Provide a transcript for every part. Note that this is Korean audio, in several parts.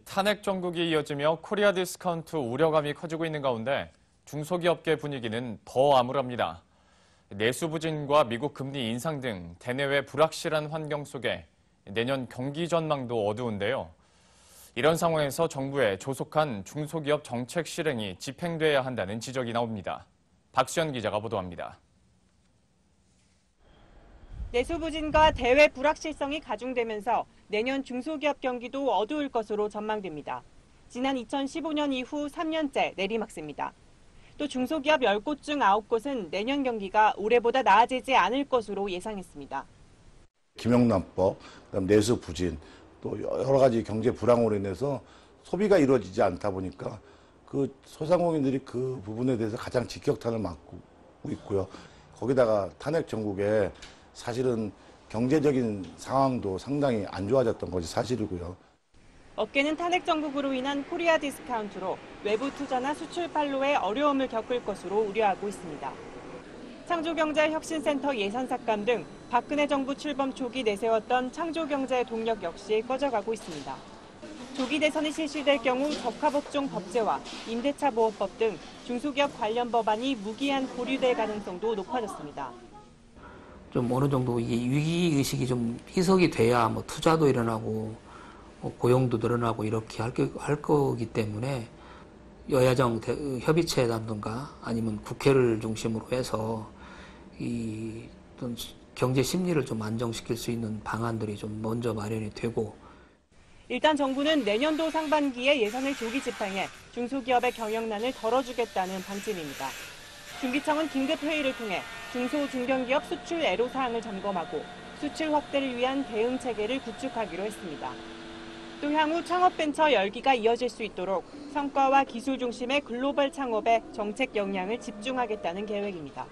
탄핵 정국이 이어지며 코리아 디스카운트 우려감이 커지고 있는 가운데 중소기업계 분위기는 더 암울합니다. 내수 부진과 미국 금리 인상 등 대내외 불확실한 환경 속에 내년 경기 전망도 어두운데요. 이런 상황에서 정부의 조속한 중소기업 정책 실행이 집행돼야 한다는 지적이 나옵니다. 박수연 기자가 보도합니다. 내수 부진과 대외 불확실성이 가중되면서 내년 중소기업 경기도 어두울 것으로 전망됩니다. 지난 2015년 이후 3년째 내리막습니다. 또 중소기업 10곳 중 9곳은 내년 경기가 올해보다 나아지지 않을 것으로 예상했습니다. 김영란법, 그다음 내수 부진, 또 여러 가지 경제 불황으로 인해서 소비가 이루어지지 않다 보니까 그 소상공인들이 그 부분에 대해서 가장 직격탄을 맞고 있고요. 거기다가 탄핵 정국에 사실은 경제적인 상황도 상당히 안 좋아졌던 것이 사실이고요. 업계는 탄핵 정국으로 인한 코리아 디스카운트로 외부 투자나 수출 판로에 어려움을 겪을 것으로 우려하고 있습니다. 창조경제혁신센터 예산삭감 등 박근혜 정부 출범 초기 내세웠던 창조경제 동력 역시 꺼져가고 있습니다. 조기 대선이 실시될 경우 적화법종 법제와 임대차 보호법 등 중소기업 관련 법안이 무기한 보류될 가능성도 높아졌습니다. 좀 어느 정도 이게 위기 의식이 좀 희석이 돼야 뭐 투자도 일어나고 고용도 늘어나고 이렇게 할 거기 때문에 여야정 협의체라든가 아니면 국회를 중심으로 해서 이 어떤 경제 심리를 좀 안정시킬 수 있는 방안들이 좀 먼저 마련이 되고. 일단 정부는 내년도 상반기에 예산을 조기 집행해 중소기업의 경영난을 덜어주겠다는 방침입니다. 중기청은 긴급회의를 통해 중소 중견기업 수출 애로사항을 점검하고 수출 확대를 위한 대응 체계를 구축하기로 했습니다. 또 향후 창업벤처 열기가 이어질 수 있도록 성과와 기술 중심의 글로벌 창업에 정책 역량을 집중하겠다는 계획입니다.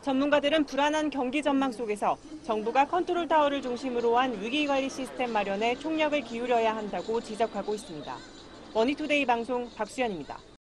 전문가들은 불안한 경기 전망 속에서 정부가 컨트롤 타워를 중심으로 한 위기관리 시스템 마련에 총력을 기울여야 한다고 지적하고 있습니다. 머니투데이 방송 박수연입니다.